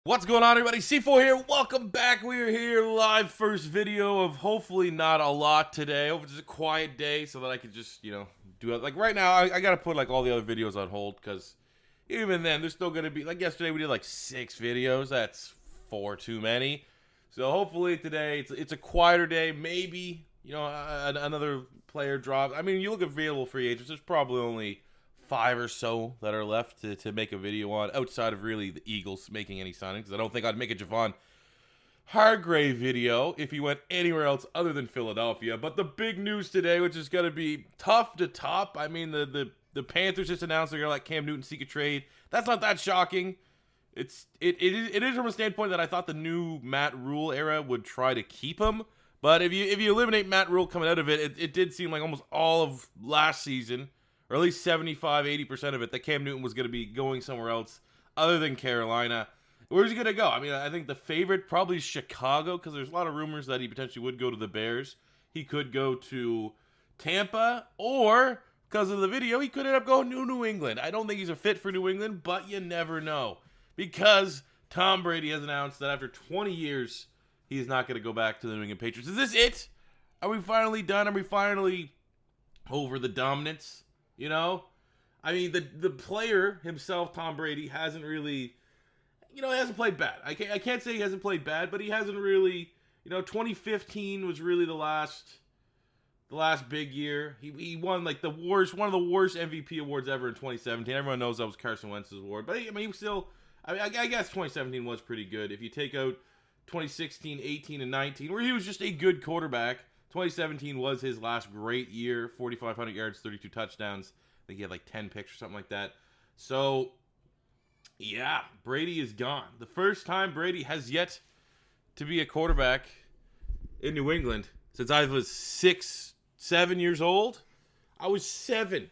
What's going on, everybody? C4 here. Welcome back. We are here live. First video of hopefully not a lot today. Hope it's just a quiet day so that I can just, do it. Like right now, I got to put like all the other videos on hold because even then, there's still going to be, like yesterday, we did like 6 videos. That's 4 too many. So hopefully today, it's a quieter day. Maybe, another player drops. I mean, you look at available free agents, there's probably only 5 or so that are left to make a video on, outside of really the Eagles making any signings. I don't think I'd make a Javon Hargrave video if he went anywhere else other than Philadelphia. But the big news today, which is going to be tough to top, I mean, the Panthers just announced they're going to let Cam Newton seek a trade. That's not that shocking. It is from a standpoint that I thought the new Matt Rule era would try to keep him. But if you eliminate Matt Rule coming out of it did seem like almost all of last season, or at least 75-80% of it, that Cam Newton was going to be going somewhere else other than Carolina. Where's he going to go? I mean, I think the favorite probably is Chicago, because there's a lot of rumors that he potentially would go to the Bears. He could go to Tampa, or, because of the video, he could end up going to New England. I don't think he's a fit for New England, but you never know. Because Tom Brady has announced that after 20 years, he's not going to go back to the New England Patriots. Is this it? Are we finally done? Are we finally over the dominance? I mean, the player himself, Tom Brady, hasn't really, he hasn't played bad. I can't say he hasn't played bad, but he hasn't really, 2015 was really the last big year. He won like one of the worst MVP awards ever in 2017. Everyone knows that was Carson Wentz's award, but I mean, he was still, I guess 2017 was pretty good. If you take out 2016, 18, and 19, where he was just a good quarterback, 2017 was his last great year, 4,500 yards, 32 touchdowns. I think he had like 10 picks or something like that. So, yeah, Brady is gone. The first time Brady has yet to be a quarterback in New England since I was 7 years old. I was 7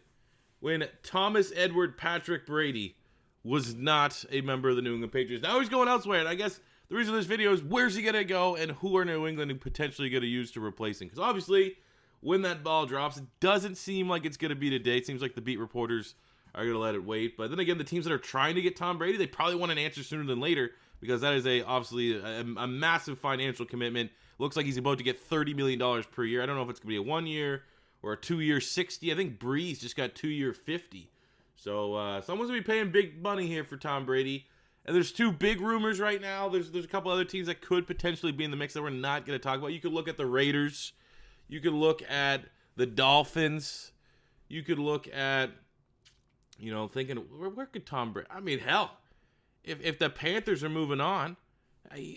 when Thomas Edward Patrick Brady was not a member of the New England Patriots. Now he's going elsewhere, and I guess the reason this video is where's he going to go and who are New England potentially going to use to replace him. Because obviously, when that ball drops, it doesn't seem like it's going to be today. It seems like the beat reporters are going to let it wait. But then again, the teams that are trying to get Tom Brady, they probably want an answer sooner than later, because that is obviously a massive financial commitment. Looks like he's about to get $30 million per year. I don't know if it's going to be a 1 year or a 2 year 60. I think Breeze just got 2 year 50. So someone's going to be paying big money here for Tom Brady. And there's 2 big rumors right now. There's a couple other teams that could potentially be in the mix that we're not going to talk about. You could look at the Raiders. You could look at the Dolphins. You could look at, thinking, where could Tom Brady... I mean, hell, if the Panthers are moving on,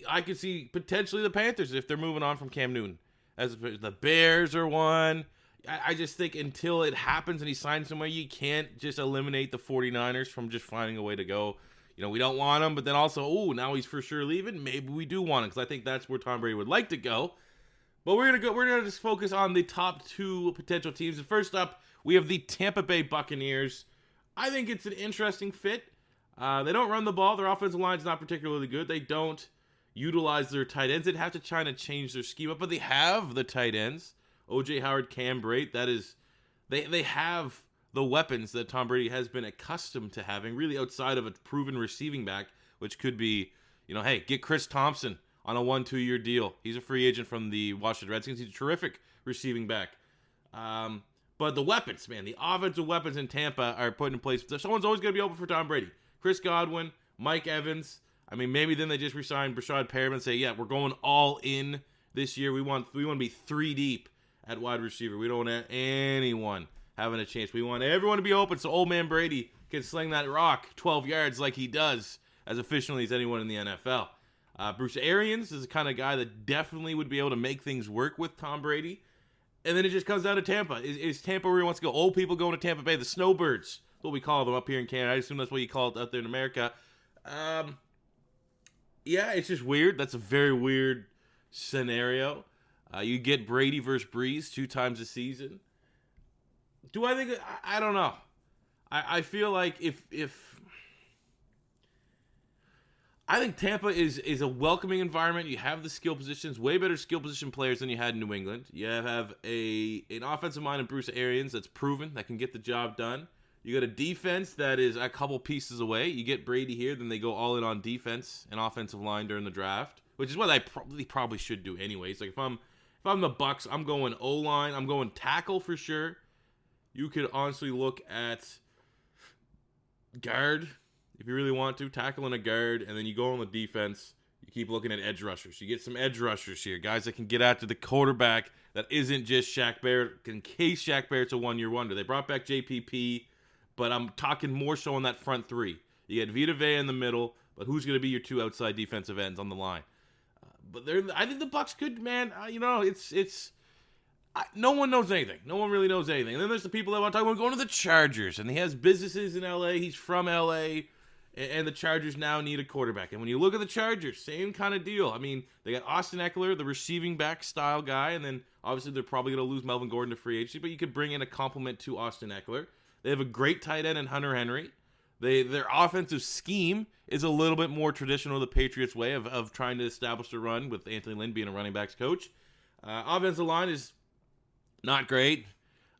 I could see potentially the Panthers if they're moving on from Cam Newton. As the Bears are one. I just think until it happens and he signs somewhere, you can't just eliminate the 49ers from just finding a way to go. We don't want him, but then also, now he's for sure leaving. Maybe we do want him, because I think that's where Tom Brady would like to go. But we're gonna just focus on the top 2 potential teams. And first up, we have the Tampa Bay Buccaneers. I think it's an interesting fit. They don't run the ball. Their offensive line's not particularly good. They don't utilize their tight ends. They'd have to try to change their schema, but they have the tight ends. O.J. Howard, Cam Brate. That is, they have the weapons that Tom Brady has been accustomed to having, really outside of a proven receiving back, which could be, hey, get Chris Thompson on a 1-2 year deal. He's a free agent from the Washington Redskins. He's a terrific receiving back. But the weapons, man, the offensive weapons in Tampa are put in place. Someone's always going to be open for Tom Brady. Chris Godwin, Mike Evans. I mean, maybe then they just re-sign Brashad Perriman and say, yeah, we're going all in this year. We want to be 3 deep at wide receiver. We don't want anyone having a chance. We want everyone to be open so old man Brady can sling that rock 12 yards like he does as efficiently as anyone in the NFL. Bruce Arians is the kind of guy that definitely would be able to make things work with Tom Brady. And then it just comes down to Tampa. Is Tampa where he wants to go? Old people going to Tampa Bay. The Snowbirds. That's what we call them up here in Canada. I assume that's what you call it out there in America. Yeah, it's just weird. That's a very weird scenario. You get Brady versus Breeze 2 times a season. Do I think... I don't know. I feel like if I think Tampa is a welcoming environment. You have the skill positions, way better skill position players than you had in New England. You have an offensive mind in Bruce Arians that's proven, that can get the job done. You got a defense that is a couple pieces away. You get Brady here, then they go all in on defense and offensive line during the draft, which is what I probably should do anyways. Like if I'm the Bucks, I'm going O-line, I'm going tackle for sure. You could honestly look at guard if you really want to, tackle and a guard, and then you go on the defense. You keep looking at edge rushers. You get some edge rushers here, guys that can get after the quarterback that isn't just Shaq Barrett, in case Shaq Barrett's a one-year wonder. They brought back JPP, but I'm talking more so on that front three. You get Vita Vea in the middle, but who's going to be your two outside defensive ends on the line? I think the Bucks could, man. No one knows anything. No one really knows anything. And then there's the people that want to talk about going to the Chargers, and he has businesses in LA. He's from LA, and the Chargers now need a quarterback. And when you look at the Chargers, same kind of deal. I mean, they got Austin Eckler, the receiving back style guy, and then obviously they're probably going to lose Melvin Gordon to free agency, but you could bring in a complement to Austin Eckler. They have a great tight end in Hunter Henry. Their offensive scheme is a little bit more traditional, the Patriots way of trying to establish a run with Anthony Lynn being a running backs coach. Offensive line is not great.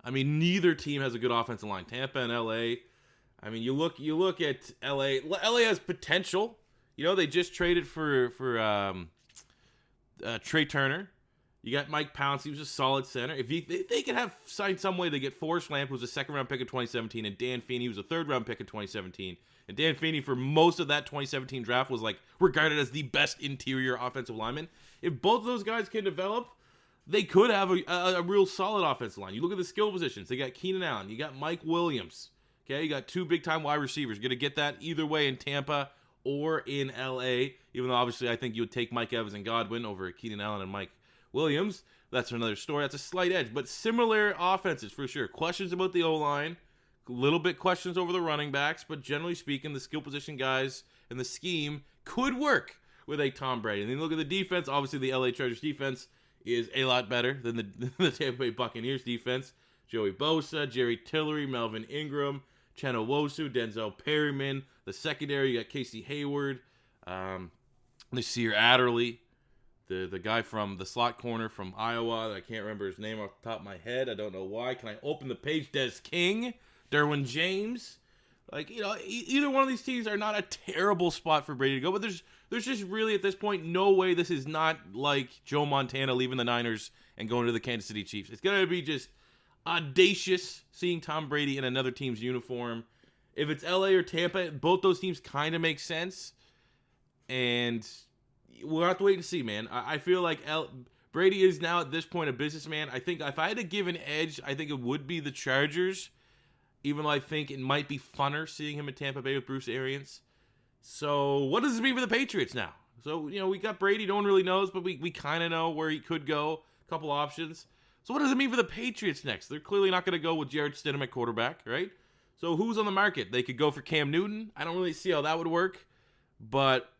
I mean, neither team has a good offensive line. Tampa and LA. I mean, you look at LA. LA has potential. You know, they just traded for Trey Turner. You got Mike Pouncey, who's a solid center. If they could have signed some way, they get Forrest Lamp, who was a second-round pick in 2017, and Dan Feeney, who was a third-round pick in 2017. And Dan Feeney, for most of that 2017 draft, was like regarded as the best interior offensive lineman. If both of those guys can develop, they could have a real solid offensive line. You look at the skill positions. They got Keenan Allen. You got Mike Williams. Okay, you got two big-time wide receivers. You're going to get that either way in Tampa or in L.A., even though obviously I think you would take Mike Evans and Godwin over Keenan Allen and Mike Williams. That's another story. That's a slight edge, but similar offenses for sure. Questions about the O-line, a little bit questions over the running backs, but generally speaking, the skill position guys and the scheme could work with a Tom Brady. And then look at the defense. Obviously, the LA Chargers defense is a lot better than the Tampa Bay Buccaneers defense. Joey Bosa, Jerry Tillery, Melvin Ingram, Chenna Wosu, Denzel Perryman. The secondary, you got Casey Hayward, Nasir Adderley. The guy from the slot corner from Iowa, I can't remember his name off the top of my head. I don't know why. Can I open the page? Des King, Derwin James. Like, you know, either one of these teams are not a terrible spot for Brady to go, but there's just really at this point no way this is not like Joe Montana leaving the Niners and going to the Kansas City Chiefs. It's going to be just audacious seeing Tom Brady in another team's uniform. If it's LA or Tampa, both those teams kind of make sense. And we'll have to wait and see, man. I feel like Brady is now at this point a businessman. I think if I had to give an edge, I think it would be the Chargers, even though I think it might be funner seeing him in Tampa Bay with Bruce Arians. So what does this mean for the Patriots now? So, you know, we got Brady, no one really knows, but we kind of know where he could go, a couple options. So what does it mean for the Patriots next? They're clearly not going to go with Jarrett Stidham at quarterback, right? So who's on the market? They could go for Cam Newton. I don't really see how that would work, but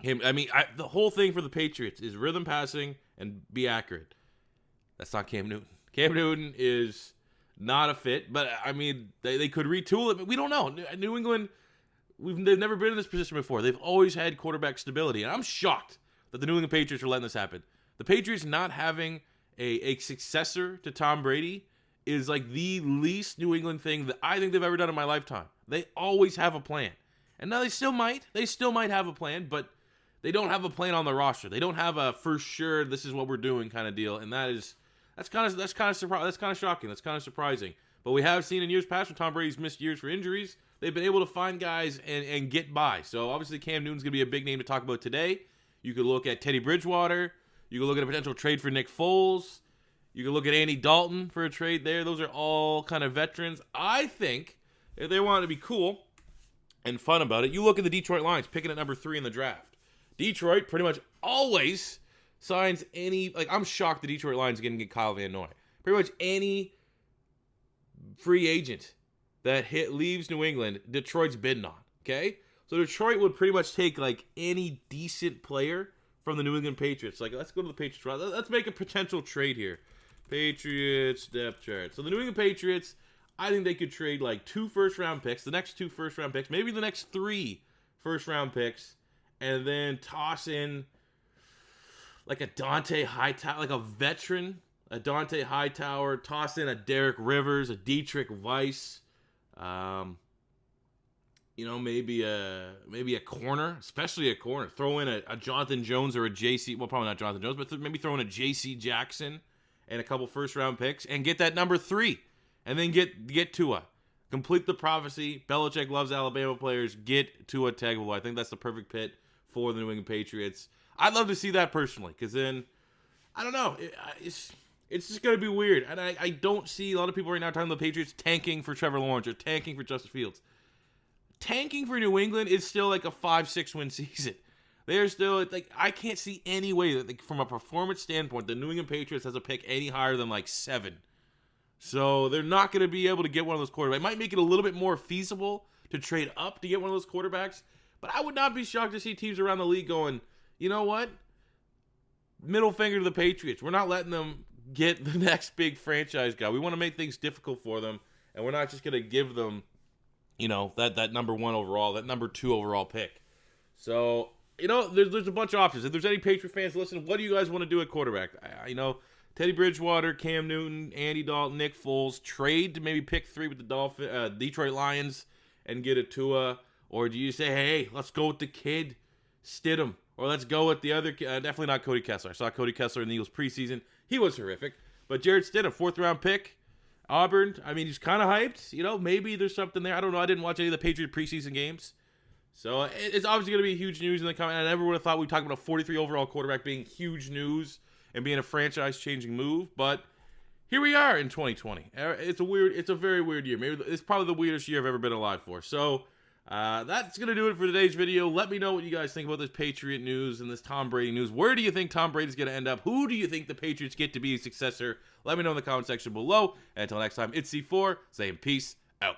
the whole thing for the Patriots is rhythm passing and be accurate. That's not Cam Newton. Cam Newton is not a fit, but I mean, they could retool it, but we don't know. New England, they've never been in this position before. They've always had quarterback stability, and I'm shocked that the New England Patriots are letting this happen. The Patriots not having a successor to Tom Brady is like the least New England thing that I think they've ever done in my lifetime. They always have a plan. And now they still might have a plan, but they don't have a plan on the roster. They don't have a for sure this is what we're doing kind of deal, and that's kind of shocking. That's kind of surprising. But we have seen in years past when Tom Brady's missed years for injuries, they've been able to find guys and get by. So obviously Cam Newton's gonna be a big name to talk about today. You could look at Teddy Bridgewater. You could look at a potential trade for Nick Foles. You could look at Andy Dalton for a trade there. Those are all kind of veterans. I think if they want to be cool and fun about it, you look at the Detroit Lions picking at number 3 in the draft. Detroit pretty much always signs I'm shocked the Detroit Lions didn't get Kyle Van Noy. Pretty much any free agent that leaves New England, Detroit's bidding on, okay? So Detroit would pretty much take like any decent player from the New England Patriots. Like, let's go to the Patriots. Let's make a potential trade here. Patriots depth chart. So the New England Patriots, I think they could trade like 2 first-round picks, the next 2 first-round picks, maybe the next 3 first-round picks, and then toss in like a Dante Hightower, like a veteran, a Dante Hightower, toss in a Derek Rivers, a Dietrich Weiss, Maybe a corner, especially a corner. Throw in a Jonathan Jones or a JC. Well, probably not Jonathan Jones, but maybe throw in a JC Jackson and a couple first-round picks and get that number 3, and then get Tua. Complete the prophecy. Belichick loves Alabama players. Get Tua Tagovailoa. I think that's the perfect fit for the New England Patriots. I'd love to see that personally, because then, I don't know, it's just going to be weird. And I don't see a lot of people right now talking about the Patriots tanking for Trevor Lawrence or tanking for Justin Fields. Tanking for New England is still like a 5-6 win season. They're still, like, I can't see any way that, like, from a performance standpoint, the New England Patriots has a pick any higher than like 7. So they're not going to be able to get one of those quarterbacks. It might make it a little bit more feasible to trade up to get one of those quarterbacks. But I would not be shocked to see teams around the league going, you know what? Middle finger to the Patriots. We're not letting them get the next big franchise guy. We want to make things difficult for them. And we're not just going to give them, that number 1 overall, that number 2 overall pick. So, there's a bunch of options. If there's any Patriot fans listening, what do you guys want to do at quarterback? Teddy Bridgewater, Cam Newton, Andy Dalton, Nick Foles, trade to maybe pick 3 with the Detroit Lions and get a Tua? Or do you say, hey, let's go with the kid, Stidham? Or let's go with the other, definitely not Cody Kessler. I saw Cody Kessler in the Eagles preseason. He was horrific. But Jared Stidham, 4th-round pick, Auburn. I mean, he's kind of hyped. Maybe there's something there. I don't know. I didn't watch any of the Patriot preseason games. So it's obviously going to be huge news in the coming. I never would have thought we'd talk about a 43 overall quarterback being huge news and being a franchise-changing move, but here we are in 2020. It's a very weird year. Maybe it's probably the weirdest year I've ever been alive for. So that's gonna do it for today's video. Let me know what you guys think about this Patriot news and this Tom Brady news. Where do you think Tom Brady's gonna end up? Who do you think the Patriots get to be a successor? Let me know in the comment section below. And until next time, it's C4 saying peace out.